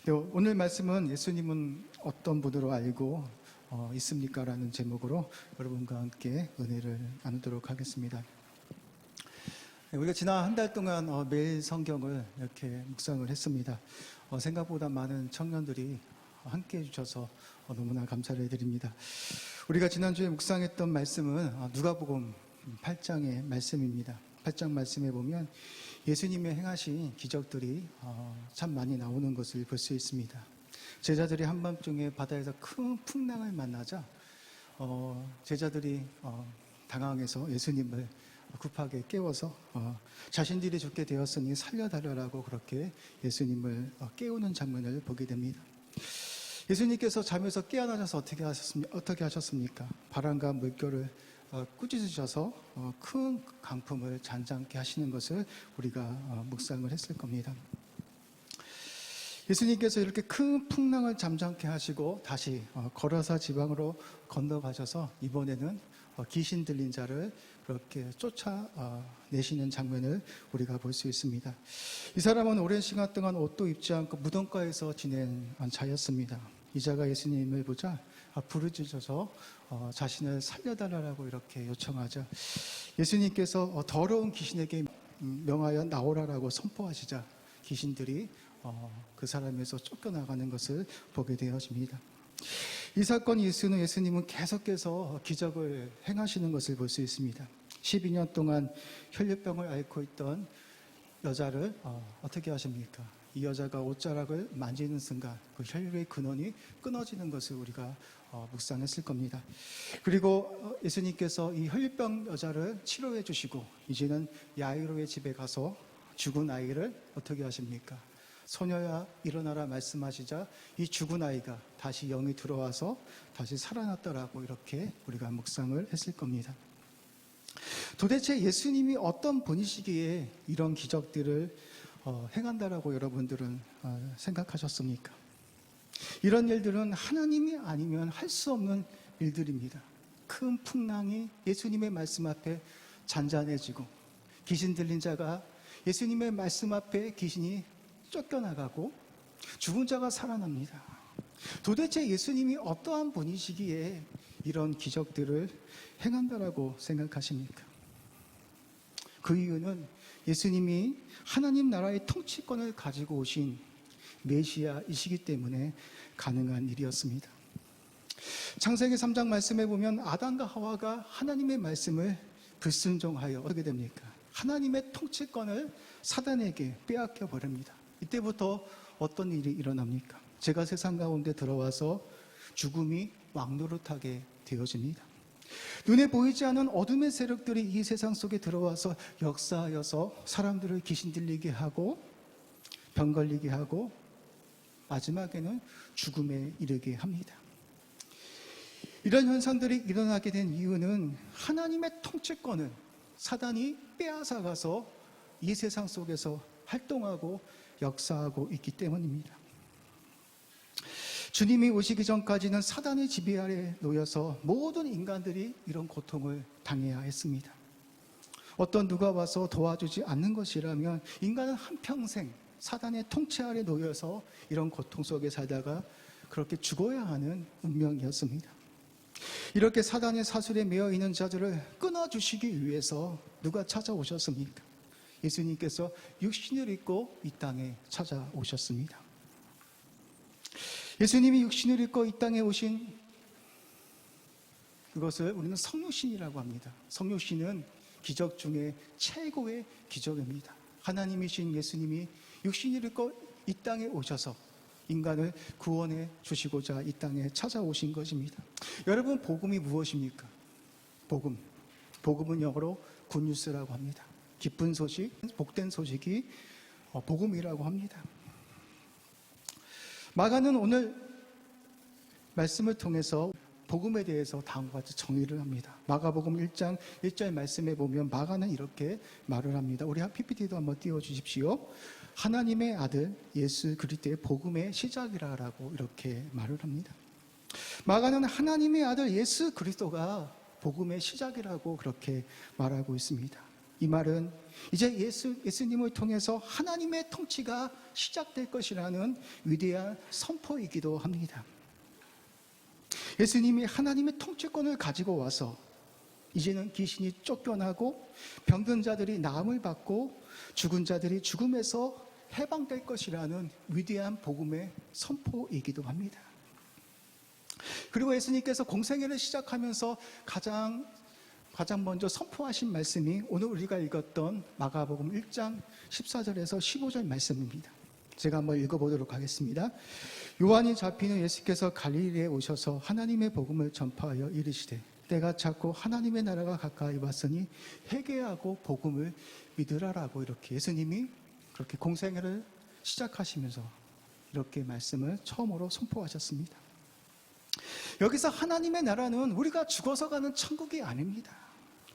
네, 오늘 말씀은 예수님은 어떤 분으로 알고 있습니까? 라는 제목으로 여러분과 함께 은혜를 나누도록 하겠습니다. 네, 우리가 지난 한 달 동안 매일 성경을 이렇게 묵상을 했습니다. 생각보다 많은 청년들이 함께 해주셔서 너무나 감사를 드립니다. 우리가 지난주에 묵상했던 말씀은 누가복음 8장의 말씀입니다. 8장 말씀에 보면 예수님의 행하신 기적들이 참 많이 나오는 것을 볼 수 있습니다. 제자들이 한밤중에 바다에서 큰 풍랑을 만나자 제자들이 당황해서 예수님을 급하게 깨워서 자신들이 죽게 되었으니 살려달라고 그렇게 예수님을 깨우는 장면을 보게 됩니다. 예수님께서 잠에서 깨어나셔서 어떻게 하셨습니까? 바람과 물결을 꾸짖으셔서 큰 강풍을 잔잔케 하시는 것을 우리가 묵상을 했을 겁니다. 예수님께서 이렇게 큰 풍랑을 잠잠케 하시고 다시 거라사 지방으로 건너가셔서 이번에는 귀신 들린 자를 그렇게 쫓아내시는 장면을 우리가 볼 수 있습니다. 이 사람은 오랜 시간 동안 옷도 입지 않고 무덤가에서 지낸 자였습니다. 이 자가 예수님을 보자 부르짖어서 자신을 살려달라고 이렇게 요청하자 예수님께서 더러운 귀신에게 명하여 나오라라고 선포하시자 귀신들이 그 사람에서 쫓겨나가는 것을 보게 되어집니다. 이 사건 이후는 예수님은 계속해서 기적을 행하시는 것을 볼 수 있습니다. 12년 동안 혈류병을 앓고 있던 여자를 어떻게 하십니까? 이 여자가 옷자락을 만지는 순간 그 혈류의 근원이 끊어지는 것을 우리가 묵상했을 겁니다. 그리고 예수님께서 이 혈류병 여자를 치료해 주시고 이제는 야이로의 집에 가서 죽은 아이를 어떻게 하십니까? 소녀야 일어나라 말씀하시자 이 죽은 아이가 다시 영이 들어와서 다시 살아났더라고 이렇게 우리가 묵상을 했을 겁니다. 도대체 예수님이 어떤 분이시기에 이런 기적들을 행한다라고 여러분들은 생각하셨습니까? 이런 일들은 하나님이 아니면 할 수 없는 일들입니다. 큰 풍랑이 예수님의 말씀 앞에 잔잔해지고 귀신 들린 자가 예수님의 말씀 앞에 귀신이 쫓겨나가고 죽은 자가 살아납니다. 도대체 예수님이 어떠한 분이시기에 이런 기적들을 행한다라고 생각하십니까? 그 이유는 예수님이 하나님 나라의 통치권을 가지고 오신 메시아이시기 때문에 가능한 일이었습니다. 창세기 3장 말씀에 보면 아담과 하와가 하나님의 말씀을 불순종하여 어떻게 됩니까? 하나님의 통치권을 사단에게 빼앗겨 버립니다. 이때부터 어떤 일이 일어납니까? 죄가 세상 가운데 들어와서 죽음이 왕노릇하게 되어집니다. 눈에 보이지 않는 어둠의 세력들이 이 세상 속에 들어와서 역사하여서 사람들을 귀신 들리게 하고 병 걸리게 하고 마지막에는 죽음에 이르게 합니다. 이런 현상들이 일어나게 된 이유는 하나님의 통치권을 사단이 빼앗아가서 이 세상 속에서 활동하고 역사하고 있기 때문입니다. 주님이 오시기 전까지는 사단의 지배 아래 놓여서 모든 인간들이 이런 고통을 당해야 했습니다. 어떤 누가 와서 도와주지 않는 것이라면 인간은 한평생 사단의 통치 아래 놓여서 이런 고통 속에 살다가 그렇게 죽어야 하는 운명이었습니다. 이렇게 사단의 사슬에 매여 있는 자들을 끊어주시기 위해서 누가 찾아오셨습니까? 예수님께서 육신을 입고 이 땅에 찾아오셨습니다. 예수님이 육신을 입고 이 땅에 오신 그것을 우리는 성육신이라고 합니다. 성육신은 기적 중에 최고의 기적입니다. 하나님이신 예수님이 육신을 입고 이 땅에 오셔서 인간을 구원해 주시고자 이 땅에 찾아오신 것입니다. 여러분, 복음이 무엇입니까? 복음은 영어로 굿뉴스라고 합니다. 기쁜 소식, 복된 소식이 복음이라고 합니다. 마가는 오늘 말씀을 통해서 복음에 대해서 다음과 같이 정의를 합니다. 마가복음 1장 1절 말씀에 보면 마가는 이렇게 말을 합니다. 우리 PPT도 한번 띄워주십시오. 하나님의 아들 예수 그리스도의 복음의 시작이라고 이렇게 말을 합니다. 마가는 하나님의 아들 예수 그리스도가 복음의 시작이라고 그렇게 말하고 있습니다. 이 말은 이제 예수님을 통해서 하나님의 통치가 시작될 것이라는 위대한 선포이기도 합니다. 예수님이 하나님의 통치권을 가지고 와서 이제는 귀신이 쫓겨나고 병든 자들이 나음을 받고 죽은 자들이 죽음에서 해방될 것이라는 위대한 복음의 선포이기도 합니다. 그리고 예수님께서 공생애를 시작하면서 가장 먼저 선포하신 말씀이 오늘 우리가 읽었던 마가복음 1장 14절에서 15절 말씀입니다. 제가 한번 읽어보도록 하겠습니다. 요한이 잡히는 예수께서 갈릴리에 오셔서 하나님의 복음을 전파하여 이르시되 때가 찼고 하나님의 나라가 가까이 왔으니 회개하고 복음을 믿으라라고 이렇게 예수님이 그렇게 공생애를 시작하시면서 이렇게 말씀을 처음으로 선포하셨습니다. 여기서 하나님의 나라는 우리가 죽어서 가는 천국이 아닙니다.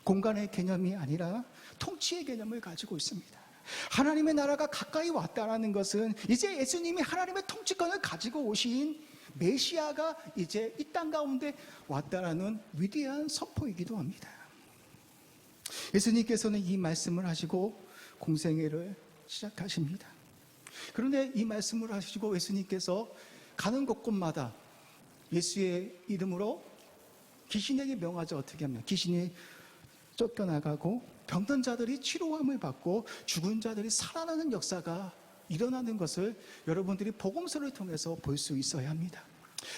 공간의 개념이 아니라 통치의 개념을 가지고 있습니다. 하나님의 나라가 가까이 왔다는 것은 이제 예수님이 하나님의 통치권을 가지고 오신 메시아가 이제 이 땅 가운데 왔다라는 위대한 선포이기도 합니다. 예수님께서는 이 말씀을 하시고 공생애를 시작하십니다. 그런데 이 말씀을 하시고 예수님께서 가는 곳곳마다 예수의 이름으로 귀신에게 명하자 어떻게 하면 귀신이 쫓겨나가고 병든 자들이 치료함을 받고 죽은 자들이 살아나는 역사가 일어나는 것을 여러분들이 복음서를 통해서 볼 수 있어야 합니다.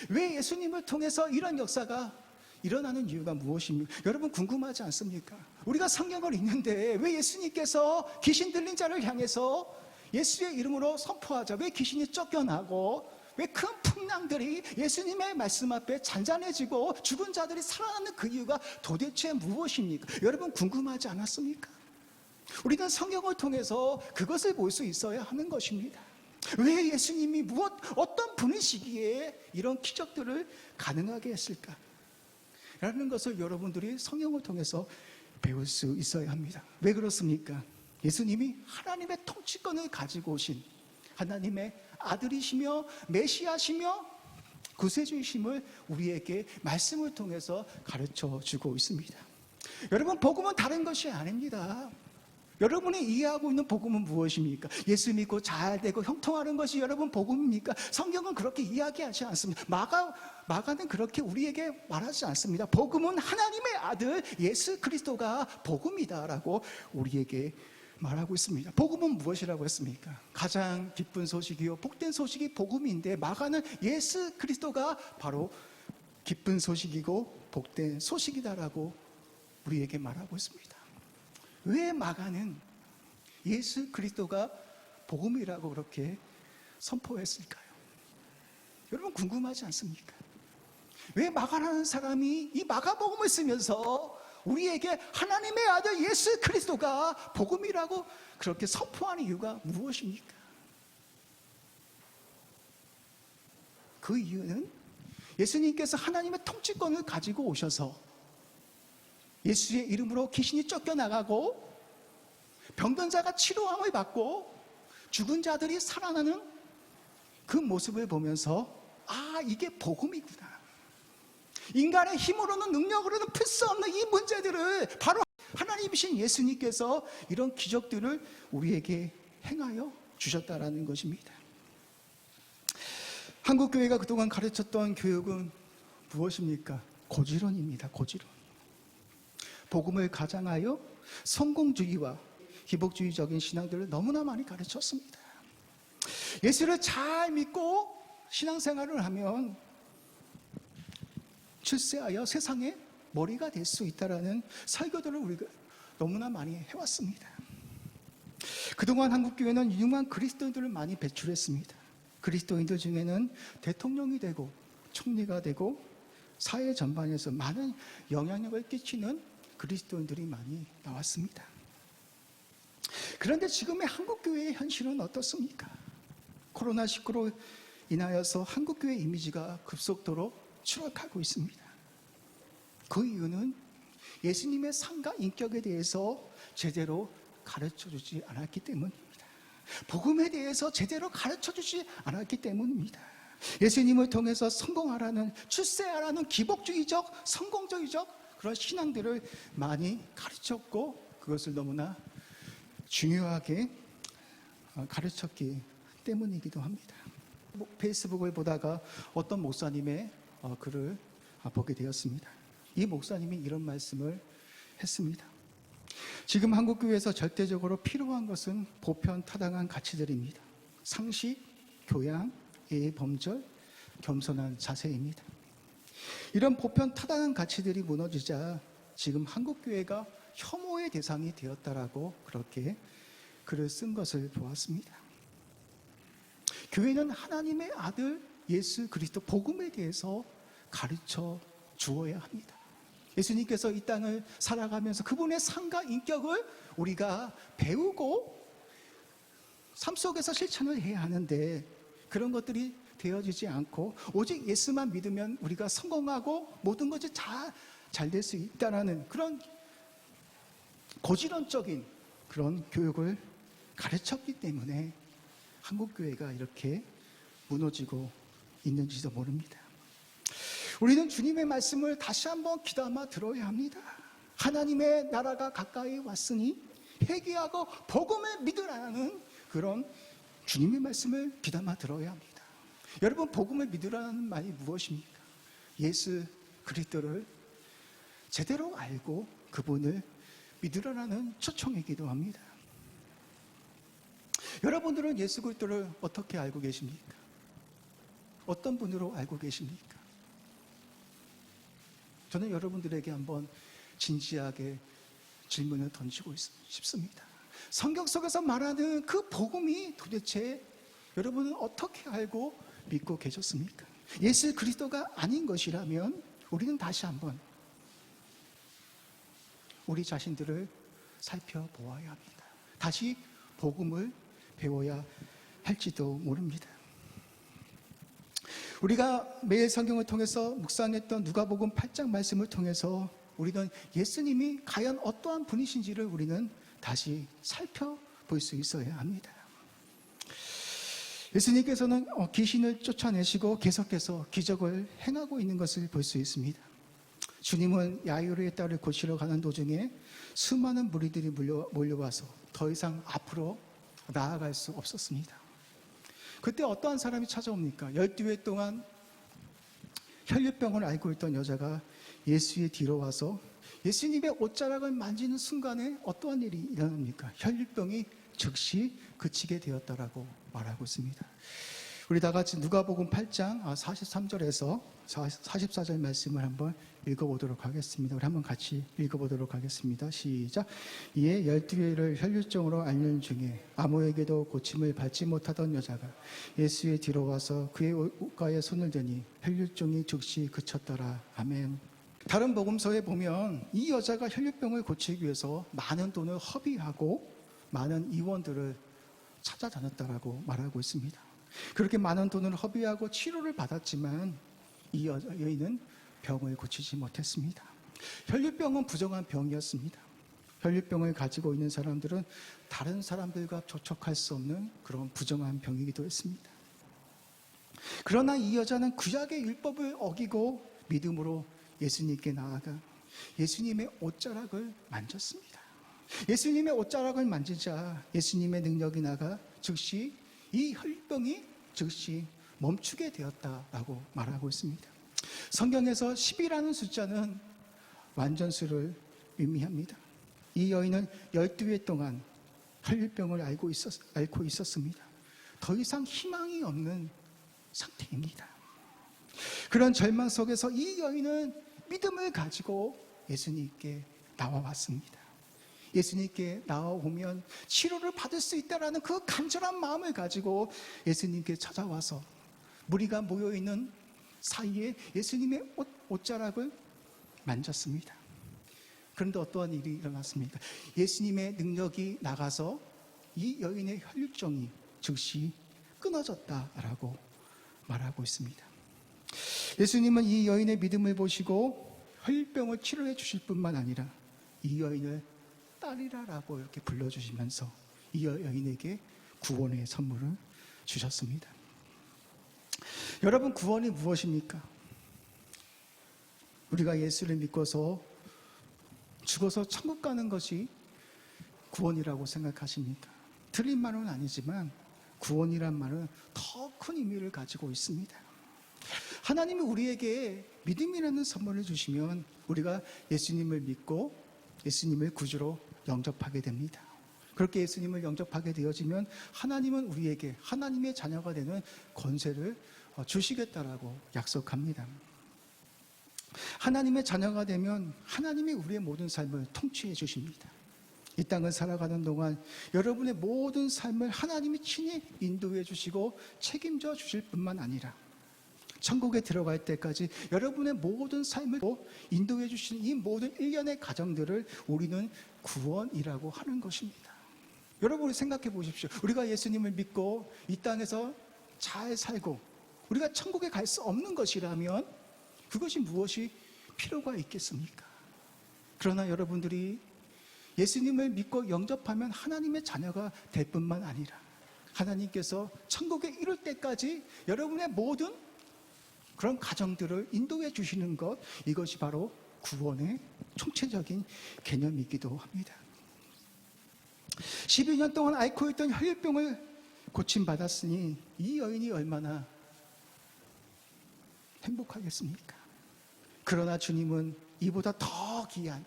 왜 예수님을 통해서 이런 역사가 일어나는 이유가 무엇입니까? 여러분 궁금하지 않습니까? 우리가 성경을 읽는데 왜 예수님께서 귀신 들린 자를 향해서 예수의 이름으로 선포하자, 왜 귀신이 쫓겨나고 왜 큰 풍랑들이 예수님의 말씀 앞에 잔잔해지고 죽은 자들이 살아나는 그 이유가 도대체 무엇입니까? 여러분 궁금하지 않았습니까? 우리는 성경을 통해서 그것을 볼 수 있어야 하는 것입니다. 왜 예수님이 어떤 분이시기에 이런 기적들을 가능하게 했을까? 라는 것을 여러분들이 성경을 통해서 배울 수 있어야 합니다. 왜 그렇습니까? 예수님이 하나님의 통치권을 가지고 오신 하나님의 아들이시며 메시아시며 구세주이심을 우리에게 말씀을 통해서 가르쳐 주고 있습니다. 여러분 복음은 다른 것이 아닙니다. 여러분이 이해하고 있는 복음은 무엇입니까? 예수 믿고 잘 되고 형통하는 것이 여러분 복음입니까? 성경은 그렇게 이야기하지 않습니다. 마가는 그렇게 우리에게 말하지 않습니다. 복음은 하나님의 아들 예수 그리스도가 복음이다라고 우리에게 말하고 있습니다. 복음은 무엇이라고 했습니까? 가장 기쁜 소식이요 복된 소식이 복음인데 마가는 예수 그리스도가 바로 기쁜 소식이고 복된 소식이다라고 우리에게 말하고 있습니다. 왜 마가는 예수 그리스도가 복음이라고 그렇게 선포했을까요? 여러분 궁금하지 않습니까? 왜 마가라는 사람이 이 마가복음을 쓰면서 우리에게 하나님의 아들 예수 그리스도가 복음이라고 그렇게 선포하는 이유가 무엇입니까? 그 이유는 예수님께서 하나님의 통치권을 가지고 오셔서 예수의 이름으로 귀신이 쫓겨나가고 병든 자가 치료함을 받고 죽은 자들이 살아나는 그 모습을 보면서 아, 이게 복음이구나. 인간의 힘으로는 능력으로는 풀 수 없는 이 문제들을 바로 하나님이신 예수님께서 이런 기적들을 우리에게 행하여 주셨다라는 것입니다. 한국교회가 그동안 가르쳤던 교육은 무엇입니까? 고지론입니다. 고지론. 복음을 가장하여 성공주의와 기복주의적인 신앙들을 너무나 많이 가르쳤습니다. 예수를 잘 믿고 신앙생활을 하면 출세하여 세상의 머리가 될 수 있다라는 설교들을 우리가 너무나 많이 해왔습니다. 그동안 한국교회는 유능한 그리스도인들을 많이 배출했습니다. 그리스도인들 중에는 대통령이 되고 총리가 되고 사회 전반에서 많은 영향력을 끼치는 그리스도인들이 많이 나왔습니다. 그런데 지금의 한국교회의 현실은 어떻습니까? 코로나19로 인하여서 한국교회 이미지가 급속도로 추락하고 있습니다. 그 이유는 예수님의 상과 인격에 대해서 제대로 가르쳐주지 않았기 때문입니다. 복음에 대해서 제대로 가르쳐주지 않았기 때문입니다. 예수님을 통해서 성공하라는, 출세하라는 기복주의적, 성공주의적 그런 신앙들을 많이 가르쳤고 그것을 너무나 중요하게 가르쳤기 때문이기도 합니다. 페이스북을 보다가 어떤 목사님의 글을 보게 되었습니다. 이 목사님이 이런 말씀을 했습니다. 지금 한국교회에서 절대적으로 필요한 것은 보편타당한 가치들입니다. 상식, 교양, 예의 범절, 겸손한 자세입니다. 이런 보편타당한 가치들이 무너지자 지금 한국교회가 혐오의 대상이 되었다라고 그렇게 글을 쓴 것을 보았습니다. 교회는 하나님의 아들 예수 그리스도 복음에 대해서 가르쳐 주어야 합니다. 예수님께서 이 땅을 살아가면서 그분의 삶과 인격을 우리가 배우고 삶 속에서 실천을 해야 하는데 그런 것들이 되어지지 않고 오직 예수만 믿으면 우리가 성공하고 모든 것이 잘 될 수 있다라는 그런 고질론적인 그런 교육을 가르쳤기 때문에 한국교회가 이렇게 무너지고 있는지도 모릅니다. 우리는 주님의 말씀을 다시 한번 귀담아 들어야 합니다. 하나님의 나라가 가까이 왔으니 회개하고 복음을 믿으라는 그런 주님의 말씀을 귀담아 들어야 합니다. 여러분, 복음을 믿으라는 말이 무엇입니까? 예수 그리스도를 제대로 알고 그분을 믿으라는 초청이기도 합니다. 여러분들은 예수 그리스도를 어떻게 알고 계십니까? 어떤 분으로 알고 계십니까? 저는 여러분들에게 한번 진지하게 질문을 던지고 싶습니다. 성경 속에서 말하는 그 복음이 도대체 여러분은 어떻게 알고 믿고 계셨습니까? 예수 그리스도가 아닌 것이라면 우리는 다시 한번 우리 자신들을 살펴보아야 합니다. 다시 복음을 배워야 할지도 모릅니다. 우리가 매일 성경을 통해서 묵상했던 누가복음 8장 말씀을 통해서 우리는 예수님이 과연 어떠한 분이신지를 우리는 다시 살펴볼 수 있어야 합니다. 예수님께서는 귀신을 쫓아내시고 계속해서 기적을 행하고 있는 것을 볼 수 있습니다. 주님은 야이로의 딸을 고치러 가는 도중에 수많은 무리들이 몰려와서 더 이상 앞으로 나아갈 수 없었습니다. 그때 어떠한 사람이 찾아옵니까? 12회 동안 혈류병을 앓고 있던 여자가 예수의 뒤로 와서 예수님의 옷자락을 만지는 순간에 어떠한 일이 일어납니까? 혈류병이 즉시 그치게 되었다라고 말하고 있습니다. 우리 다 같이 누가복음 8장 43절에서 44절 말씀을 한번 읽어보도록 하겠습니다. 우리 한번 같이 읽어보도록 하겠습니다. 시작. 이에 12회를 혈류증으로 앓는 중에 아무에게도 고침을 받지 못하던 여자가 예수의 뒤로 와서 그의 옷가에 손을 대니 혈류증이 즉시 그쳤더라. 아멘. 다른 복음서에 보면 이 여자가 혈류병을 고치기 위해서 많은 돈을 허비하고 많은 의원들을 찾아다녔다라고 말하고 있습니다. 그렇게 많은 돈을 허비하고 치료를 받았지만 이 여인은 병을 고치지 못했습니다. 혈류병은 부정한 병이었습니다. 혈류병을 가지고 있는 사람들은 다른 사람들과 접촉할 수 없는 그런 부정한 병이기도 했습니다. 그러나 이 여자는 구약의 율법을 어기고 믿음으로 예수님께 나아가 예수님의 옷자락을 만졌습니다. 예수님의 옷자락을 만지자 예수님의 능력이 나가 즉시 이 혈병이 즉시 멈추게 되었다라고 말하고 있습니다. 성경에서 10이라는 숫자는 완전수를 의미합니다. 이 여인은 12회 동안 혈병을 앓고 있었습니다. 더 이상 희망이 없는 상태입니다. 그런 절망 속에서 이 여인은 믿음을 가지고 예수님께 나와왔습니다. 예수님께 나와오면 치료를 받을 수 있다는 그 간절한 마음을 가지고 예수님께 찾아와서 무리가 모여있는 사이에 예수님의 옷자락을 만졌습니다. 그런데 어떠한 일이 일어났습니까? 예수님의 능력이 나가서 이 여인의 혈류증이 즉시 끊어졌다라고 말하고 있습니다. 예수님은 이 여인의 믿음을 보시고 혈병을 치료해 주실 뿐만 아니라 이 여인을 딸이라라고 이렇게 불러주시면서 이 여인에게 구원의 선물을 주셨습니다. 여러분, 구원이 무엇입니까? 우리가 예수를 믿고서 죽어서 천국 가는 것이 구원이라고 생각하십니까? 틀린 말은 아니지만 구원이란 말은 더 큰 의미를 가지고 있습니다. 하나님이 우리에게 믿음이라는 선물을 주시면 우리가 예수님을 믿고 예수님을 구주로 영접하게 됩니다. 그렇게 예수님을 영접하게 되어지면 하나님은 우리에게 하나님의 자녀가 되는 권세를 주시겠다라고 약속합니다. 하나님의 자녀가 되면 하나님이 우리의 모든 삶을 통치해 주십니다. 이 땅을 살아가는 동안 여러분의 모든 삶을 하나님이 친히 인도해 주시고 책임져 주실 뿐만 아니라 천국에 들어갈 때까지 여러분의 모든 삶을 인도해 주시는 이 모든 일련의 과정들을 우리는 구원이라고 하는 것입니다. 여러분 생각해 보십시오. 우리가 예수님을 믿고 이 땅에서 잘 살고 우리가 천국에 갈 수 없는 것이라면 그것이 무엇이 필요가 있겠습니까? 그러나 여러분들이 예수님을 믿고 영접하면 하나님의 자녀가 될 뿐만 아니라 하나님께서 천국에 이룰 때까지 여러분의 모든 그런 가정들을 인도해 주시는 것, 이것이 바로 구원의 총체적인 개념이기도 합니다. 12년 동안 앓고 있던 혈류병을 고침받았으니 이 여인이 얼마나 행복하겠습니까? 그러나 주님은 이보다 더 귀한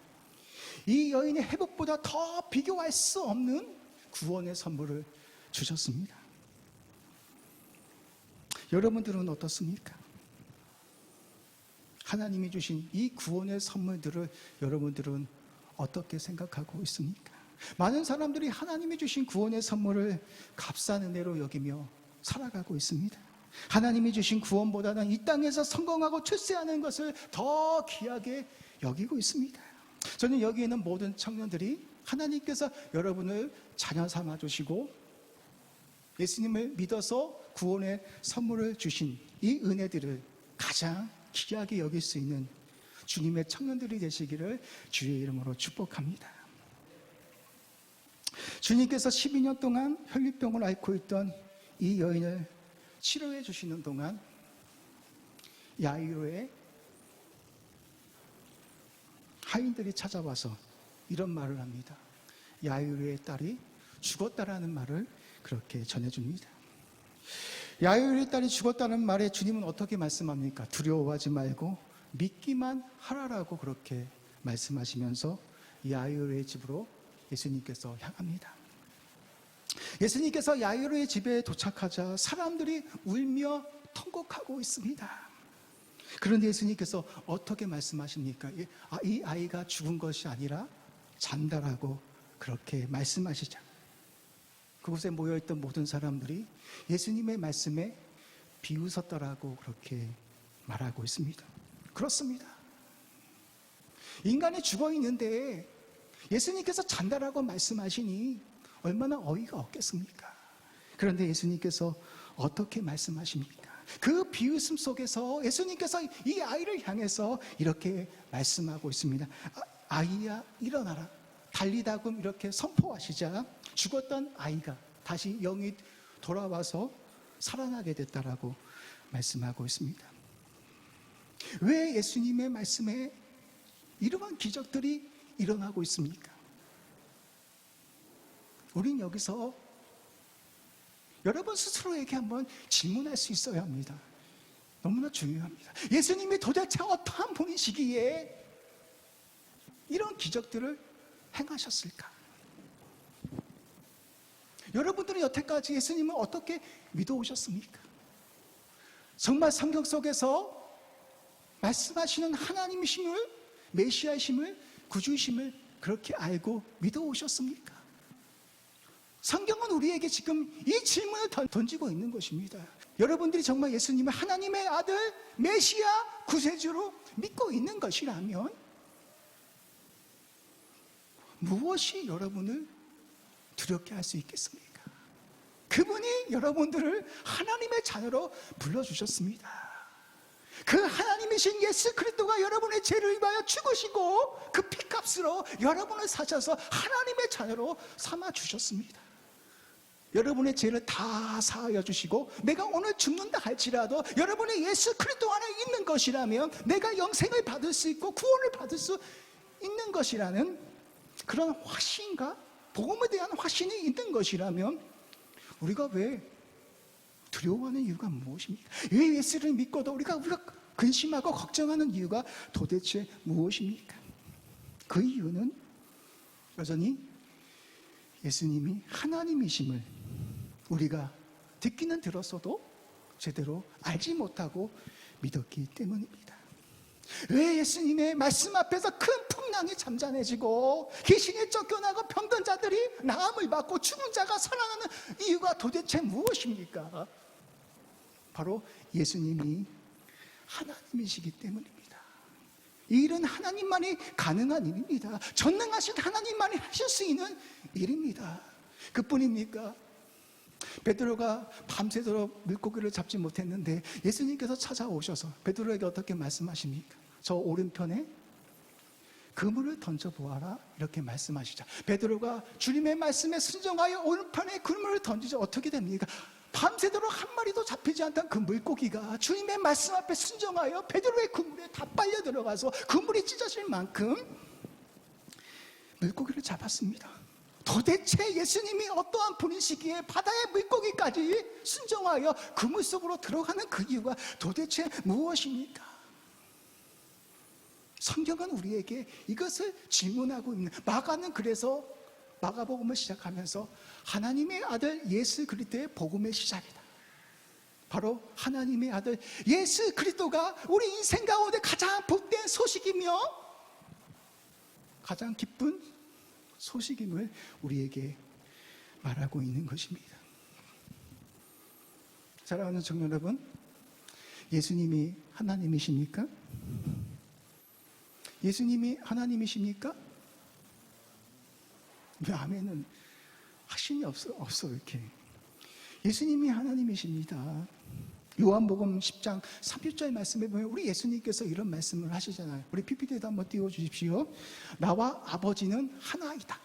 이 여인의 회복보다 더 비교할 수 없는 구원의 선물을 주셨습니다. 여러분들은 어떻습니까? 하나님이 주신 이 구원의 선물들을 여러분들은 어떻게 생각하고 있습니까? 많은 사람들이 하나님이 주신 구원의 선물을 값싼 은혜로 여기며 살아가고 있습니다. 하나님이 주신 구원보다는 이 땅에서 성공하고 출세하는 것을 더 귀하게 여기고 있습니다. 저는 여기 있는 모든 청년들이 하나님께서 여러분을 자녀 삼아 주시고 예수님을 믿어서 구원의 선물을 주신 이 은혜들을 가장 귀하게 여길 수 있는 주님의 청년들이 되시기를 주의 이름으로 축복합니다. 주님께서 12년 동안 혈류병을 앓고 있던 이 여인을 치료해 주시는 동안 야이로의 하인들이 찾아와서 이런 말을 합니다. 야이로의 딸이 죽었다라는 말을 그렇게 전해줍니다. 야이로의 딸이 죽었다는 말에 주님은 어떻게 말씀합니까? 두려워하지 말고 믿기만 하라라고 그렇게 말씀하시면서 야이로의 집으로 예수님께서 향합니다. 예수님께서 야이로의 집에 도착하자 사람들이 울며 통곡하고 있습니다. 그런데 예수님께서 어떻게 말씀하십니까? 이 아이가 죽은 것이 아니라 잔다라고 그렇게 말씀하시자 그곳에 모여있던 모든 사람들이 예수님의 말씀에 비웃었다라고 그렇게 말하고 있습니다. 그렇습니다. 인간이 죽어 있는데 예수님께서 잔다라고 말씀하시니 얼마나 어이가 없겠습니까? 그런데 예수님께서 어떻게 말씀하십니까? 그 비웃음 속에서 예수님께서 이 아이를 향해서 이렇게 말씀하고 있습니다. 아이야 일어나라. 달리다금 이렇게 선포하시자 죽었던 아이가 다시 영이 돌아와서 살아나게 됐다라고 말씀하고 있습니다. 왜 예수님의 말씀에 이러한 기적들이 일어나고 있습니까? 우린 여기서 여러분 스스로에게 한번 질문할 수 있어야 합니다. 너무나 중요합니다. 예수님이 도대체 어떠한 분이시기에 이런 기적들을 행하셨을까? 여러분들은 여태까지 예수님을 어떻게 믿어오셨습니까? 정말 성경 속에서 말씀하시는 하나님이심을, 메시아이심을, 구주이심을 그렇게 알고 믿어오셨습니까? 성경은 우리에게 지금 이 질문을 던지고 있는 것입니다. 여러분들이 정말 예수님을 하나님의 아들, 메시아, 구세주로 믿고 있는 것이라면 무엇이 여러분을 두렵게 할 수 있겠습니까? 그분이 여러분들을 하나님의 자녀로 불러주셨습니다. 그 하나님이신 예수 그리스도가 여러분의 죄를 위하여 죽으시고 그 피값으로 여러분을 사셔서 하나님의 자녀로 삼아주셨습니다. 여러분의 죄를 다 사하여 주시고 내가 오늘 죽는다 할지라도 여러분의 예수 그리스도 안에 있는 것이라면 내가 영생을 받을 수 있고 구원을 받을 수 있는 것이라는 그런 확신과 복음에 대한 확신이 있는 것이라면 우리가 왜 두려워하는 이유가 무엇입니까? 왜 예수를 믿고도 우리가 근심하고 걱정하는 이유가 도대체 무엇입니까? 그 이유는 여전히 예수님이 하나님이심을 우리가 듣기는 들었어도 제대로 알지 못하고 믿었기 때문입니다. 왜 예수님의 말씀 앞에서 큰 풍랑이 잠잠해지고 귀신에 쫓겨나고 병든 자들이 나음을 받고 죽은 자가 살아나는 이유가 도대체 무엇입니까? 바로 예수님이 하나님이시기 때문입니다. 이 일은 하나님만이 가능한 일입니다. 전능하신 하나님만이 하실 수 있는 일입니다. 그뿐입니까? 베드로가 밤새도록 물고기를 잡지 못했는데 예수님께서 찾아오셔서 베드로에게 어떻게 말씀하십니까? 저 오른편에 그물을 던져보아라 이렇게 말씀하시죠. 베드로가 주님의 말씀에 순종하여 오른편에 그물을 던지죠. 어떻게 됩니까? 밤새도록 한 마리도 잡히지 않던 그 물고기가 주님의 말씀 앞에 순종하여 베드로의 그물에 다 빨려 들어가서 그물이 찢어질 만큼 물고기를 잡았습니다. 도대체 예수님이 어떠한 분이시기에 바다의 물고기까지 순종하여 그물 속으로 들어가는 그 이유가 도대체 무엇입니까? 성경은 우리에게 이것을 질문하고 있는, 마가는 그래서 마가복음을 시작하면서 하나님의 아들 예수 그리스도의 복음의 시작이다. 바로 하나님의 아들 예수 그리스도가 우리 인생 가운데 가장 복된 소식이며 가장 기쁜 소식임을 우리에게 말하고 있는 것입니다. 사랑하는 청년 여러분, 예수님이 하나님이십니까? 예수님이 하나님이십니까? 왜 아멘은 확신이 없어 이렇게. 예수님이 하나님이십니다. 요한복음 10장 30절 말씀에 보면 우리 예수님께서 이런 말씀을 하시잖아요. 우리 PPT에도 한번 띄워주십시오. 나와 아버지는 하나이다.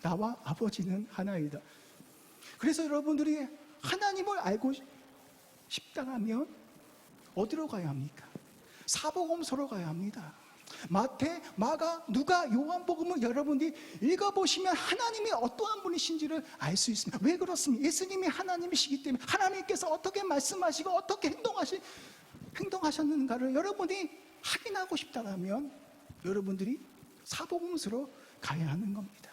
나와 아버지는 하나이다. 그래서 여러분들이 하나님을 알고 싶다면 어디로 가야 합니까? 사복음서로 가야 합니다. 마태, 마가, 누가, 요한복음을 여러분들이 읽어보시면 하나님이 어떠한 분이신지를 알 수 있습니다. 왜 그렇습니까? 예수님이 하나님이시기 때문에 하나님께서 어떻게 말씀하시고 어떻게 행동하셨는가를 여러분이 확인하고 싶다면 여러분들이 사복음서로 가야 하는 겁니다.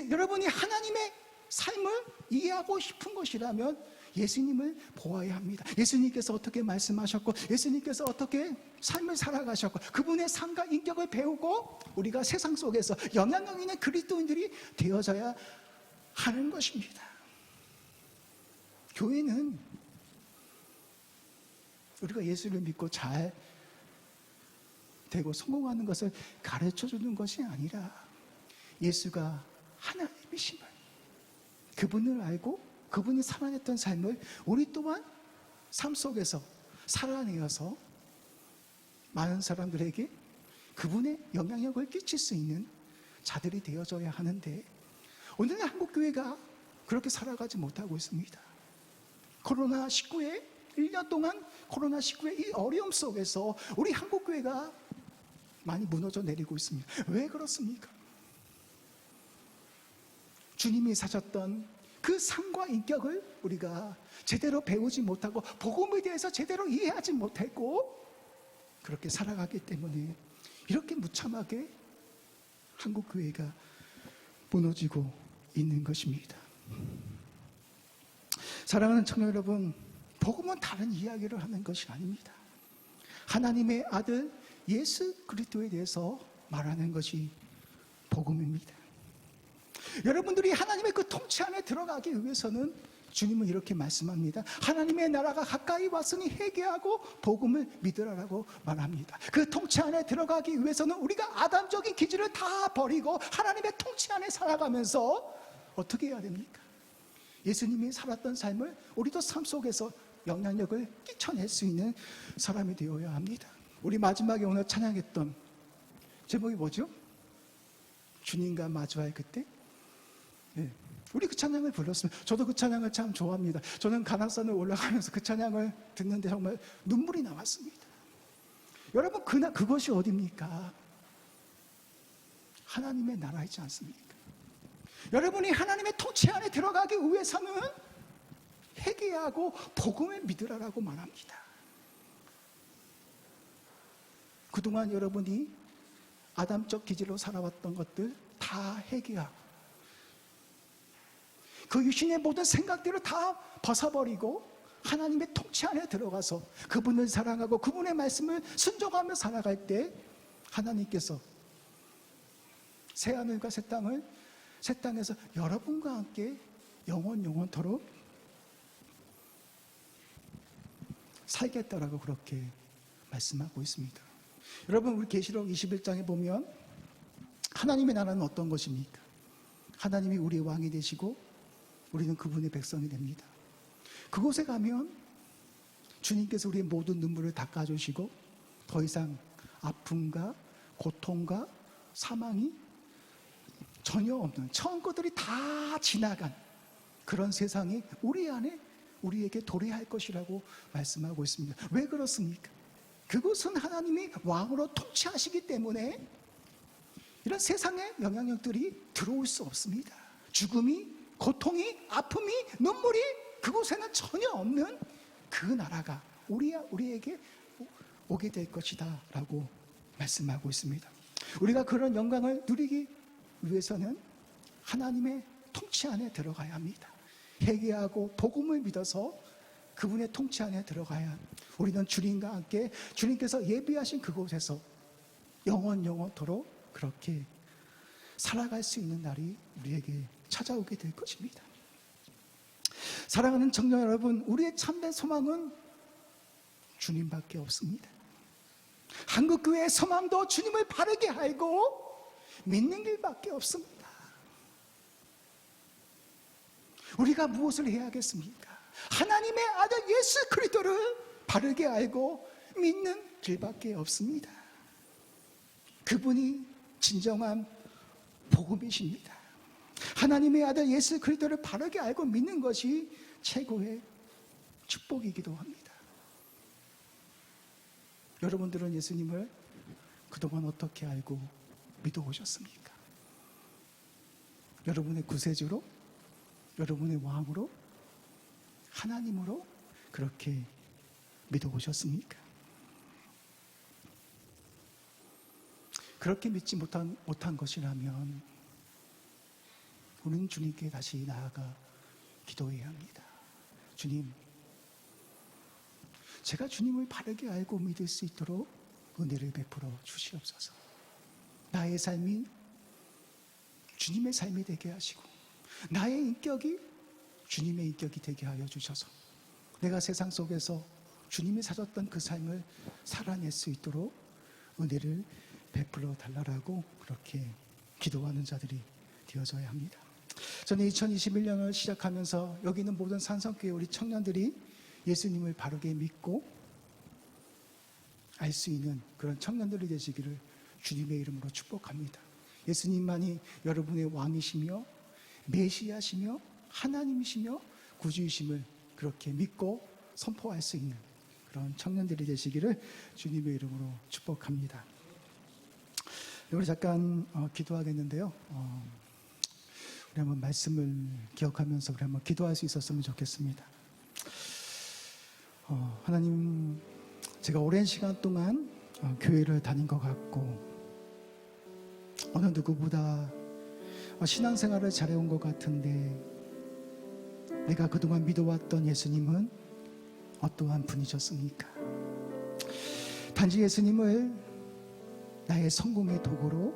여러분이 하나님의 삶을 이해하고 싶은 것이라면 예수님을 보아야 합니다. 예수님께서 어떻게 말씀하셨고 예수님께서 어떻게 삶을 살아가셨고 그분의 삶과 인격을 배우고 우리가 세상 속에서 영향력 있는 그리스도인들이 되어져야 하는 것입니다. 교회는 우리가 예수를 믿고 잘 되고 성공하는 것을 가르쳐주는 것이 아니라 예수가 하나님이심을, 그분을 알고 그분이 살아냈던 삶을 우리 또한 삶 속에서 살아내어서 많은 사람들에게 그분의 영향력을 끼칠 수 있는 자들이 되어져야 하는데 오늘날 한국교회가 그렇게 살아가지 못하고 있습니다. 코로나19의 1년 동안 코로나19의 이 어려움 속에서 우리 한국교회가 많이 무너져 내리고 있습니다. 왜 그렇습니까? 주님이 사셨던 그 삶과 인격을 우리가 제대로 배우지 못하고 복음에 대해서 제대로 이해하지 못했고 그렇게 살아가기 때문에 이렇게 무참하게 한국교회가 무너지고 있는 것입니다. 사랑하는 청년 여러분, 복음은 다른 이야기를 하는 것이 아닙니다. 하나님의 아들 예수 그리스도에 대해서 말하는 것이 복음입니다. 여러분들이 하나님의 그 통치 안에 들어가기 위해서는 주님은 이렇게 말씀합니다. 하나님의 나라가 가까이 왔으니 회개하고 복음을 믿으라라고 말합니다. 그 통치 안에 들어가기 위해서는 우리가 아담적인 기질을 다 버리고 하나님의 통치 안에 살아가면서 어떻게 해야 됩니까? 예수님이 살았던 삶을 우리도 삶 속에서 영향력을 끼쳐낼 수 있는 사람이 되어야 합니다. 우리 마지막에 오늘 찬양했던 제목이 뭐죠? 주님과 마주할 그때? 네. 우리 그 찬양을 불렀습니다. 저도 그 찬양을 참 좋아합니다. 저는 가나산을 올라가면서 그 찬양을 듣는데 정말 눈물이 나왔습니다. 여러분, 그것이 어디입니까? 하나님의 나라이지 않습니까? 여러분이 하나님의 통치 안에 들어가기 위해서는 회개하고 복음을 믿으라라고 말합니다. 그동안 여러분이 아담적 기질로 살아왔던 것들 다 회개하고 그 유신의 모든 생각들을 다 벗어버리고 하나님의 통치 안에 들어가서 그분을 사랑하고 그분의 말씀을 순종하며 살아갈 때 하나님께서 새하늘과 새 땅에서 여러분과 함께 영원토록 살겠다라고 그렇게 말씀하고 있습니다. 여러분, 우리 계시록 21장에 보면 하나님의 나라는 어떤 것입니까? 하나님이 우리의 왕이 되시고 우리는 그분의 백성이 됩니다. 그곳에 가면 주님께서 우리의 모든 눈물을 닦아주시고 더 이상 아픔과 고통과 사망이 전혀 없는 처음 것들이 다 지나간 그런 세상이 우리 안에 우리에게 도래할 것이라고 말씀하고 있습니다. 왜 그렇습니까? 그곳은 하나님이 왕으로 통치하시기 때문에 이런 세상의 영향력들이 들어올 수 없습니다. 죽음이, 고통이, 아픔이, 눈물이 그곳에는 전혀 없는 그 나라가 우리에게 오게 될 것이다 라고 말씀하고 있습니다. 우리가 그런 영광을 누리기 위해서는 하나님의 통치 안에 들어가야 합니다. 회개하고 복음을 믿어서 그분의 통치 안에 들어가야 우리는 주님과 함께 주님께서 예비하신 그곳에서 영원토록 그렇게 살아갈 수 있는 날이 우리에게 찾아오게 될 것입니다. 사랑하는 청년 여러분, 우리의 참된 소망은 주님밖에 없습니다. 한국교회의 소망도 주님을 바르게 알고 믿는 길밖에 없습니다. 우리가 무엇을 해야겠습니까? 하나님의 아들 예수 그리스도를 바르게 알고 믿는 길밖에 없습니다. 그분이 진정한 복음이십니다. 하나님의 아들 예수 그리스도를 바르게 알고 믿는 것이 최고의 축복이기도 합니다. 여러분들은 예수님을 그동안 어떻게 알고 믿어오셨습니까? 여러분의 구세주로, 여러분의 왕으로, 하나님으로 그렇게 믿어오셨습니까? 그렇게 믿지 못한 것이라면 우리는 주님께 다시 나아가 기도해야 합니다. 주님, 제가 주님을 바르게 알고 믿을 수 있도록 은혜를 베풀어 주시옵소서. 나의 삶이 주님의 삶이 되게 하시고 나의 인격이 주님의 인격이 되게 하여 주셔서 내가 세상 속에서 주님이 사셨던 그 삶을 살아낼 수 있도록 은혜를 베풀어 달라고 그렇게 기도하는 자들이 되어져야 합니다. 저는 2021년을 시작하면서 여기 있는 모든 산성교회 우리 청년들이 예수님을 바르게 믿고 알 수 있는 그런 청년들이 되시기를 주님의 이름으로 축복합니다. 예수님만이 여러분의 왕이시며 메시아시며 하나님이시며 구주이심을 그렇게 믿고 선포할 수 있는 그런 청년들이 되시기를 주님의 이름으로 축복합니다. 우리 잠깐 기도하겠는데요. 우리 한번 말씀을 기억하면서 우리 한번 기도할 수 있었으면 좋겠습니다. 하나님, 제가 오랜 시간 동안 교회를 다닌 것 같고 어느 누구보다 신앙생활을 잘해온 것 같은데 내가 그동안 믿어왔던 예수님은 어떠한 분이셨습니까? 단지 예수님을 나의 성공의 도구로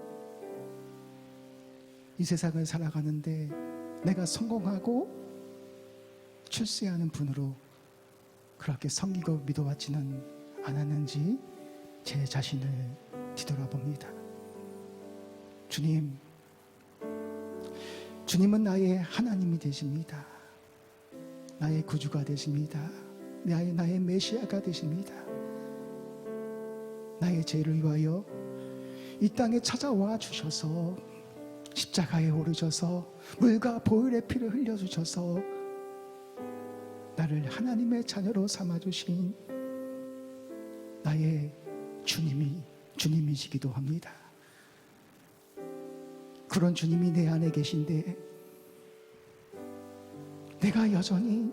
이 세상을 살아가는데 내가 성공하고 출세하는 분으로 그렇게 섬기고 믿어왔지는 않았는지 제 자신을 뒤돌아봅니다. 주님은 나의 하나님이 되십니다. 나의 구주가 되십니다. 나의 메시아가 되십니다. 나의 죄를 위하여 이 땅에 찾아와 주셔서 십자가에 오르셔서 물과 보혈의 피를 흘려주셔서 나를 하나님의 자녀로 삼아주신 나의 주님이시기도 합니다. 그런 주님이 내 안에 계신데 내가 여전히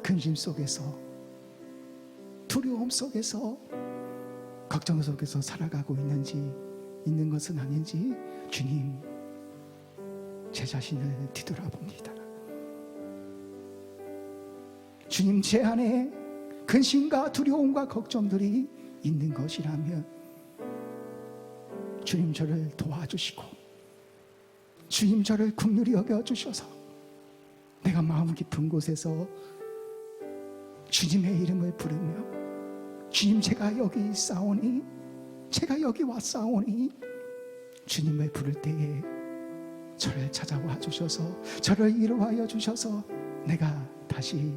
근심 속에서, 두려움 속에서, 걱정 속에서 살아가고 있는 것은 아닌지 주님, 제 자신을 뒤돌아봅니다. 주님, 제 안에 근심과 두려움과 걱정들이 있는 것이라면 주님 저를 도와주시고 주님 저를 긍휼히 여겨주셔서 내가 마음 깊은 곳에서 주님의 이름을 부르며 주님, 제가 여기 있사오니, 제가 여기 왔사오니 주님을 부를 때에 저를 찾아와 주셔서 저를 위로하여 주셔서 내가 다시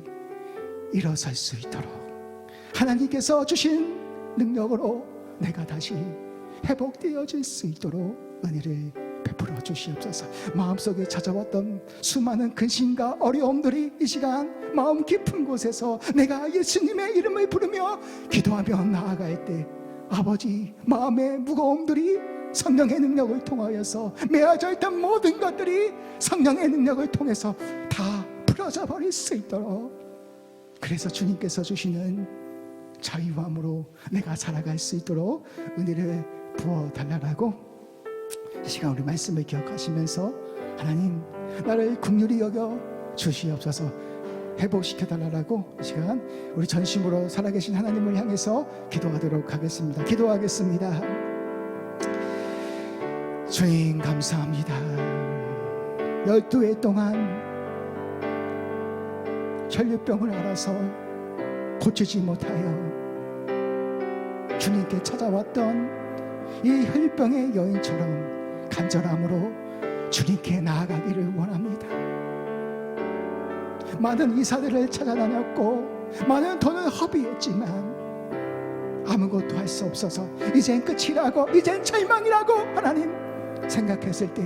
일어설 수 있도록 하나님께서 주신 능력으로 내가 다시 회복되어질 수 있도록 은혜를 베풀어 주시옵소서. 마음속에 찾아왔던 수많은 근심과 어려움들이 이 시간 마음 깊은 곳에서 내가 예수님의 이름을 부르며 기도하며 나아갈 때 아버지, 마음의 무거움들이 성령의 능력을 통하여서 메어져 있던 모든 것들이 성령의 능력을 통해서 다 풀어져 버릴 수 있도록, 그래서 주님께서 주시는 자유함으로 내가 살아갈 수 있도록 은혜를 부어달라고 이 시간 우리 말씀을 기억하시면서 하나님, 나를 긍휼히 여겨 주시옵소서, 회복시켜달라고 이 시간 우리 전심으로 살아계신 하나님을 향해서 기도하도록 하겠습니다. 기도하겠습니다. 주님 감사합니다. 12해 동안 혈류병을 앓아서 고치지 못하여 주님께 찾아왔던 이 혈병의 여인처럼 간절함으로 주님께 나아가기를 원합니다. 많은 의사들을 찾아다녔고 많은 돈을 허비했지만 아무것도 할 수 없어서 이젠 끝이라고, 이젠 절망이라고 하나님 생각했을 때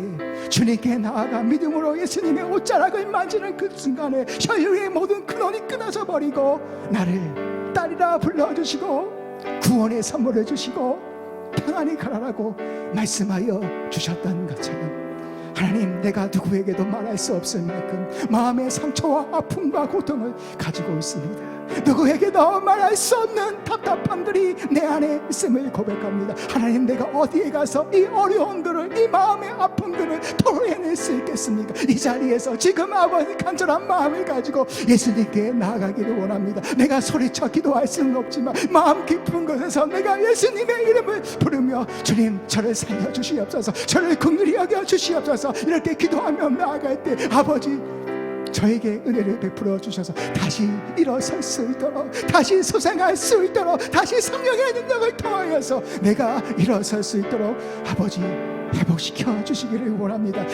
주님께 나아가 믿음으로 예수님의 옷자락을 만지는 그 순간에 혈류의 모든 근원이 끊어져 버리고 나를 딸이라 불러주시고 구원의 선물을 주시고 평안히 가라라고 말씀하여 주셨던 것처럼 하나님, 내가 누구에게도 말할 수 없을 만큼 마음의 상처와 아픔과 고통을 가지고 있습니다. 누구에게도 말할 수 없는 답답함들이 내 안에 있음을 고백합니다. 하나님, 내가 어디에 가서 이 어려움들을, 이 마음의 아픔들을 토로해낼 수 있겠습니까? 이 자리에서 지금 아버지 간절한 마음을 가지고 예수님께 나아가기를 원합니다. 내가 소리쳐 기도할 수는 없지만 마음 깊은 곳에서 내가 예수님의 이름을 부르며 주님, 저를 살려주시옵소서, 저를 긍휼히 여겨주시옵소서 이렇게 기도하며 나아갈 때 아버지, 저에게 은혜를 베풀어 주셔서 다시 일어설 수 있도록, 다시 소생할 수 있도록, 다시 성령의 능력을 통하여서 내가 일어설 수 있도록 아버지 회복시켜 주시기를 원합니다.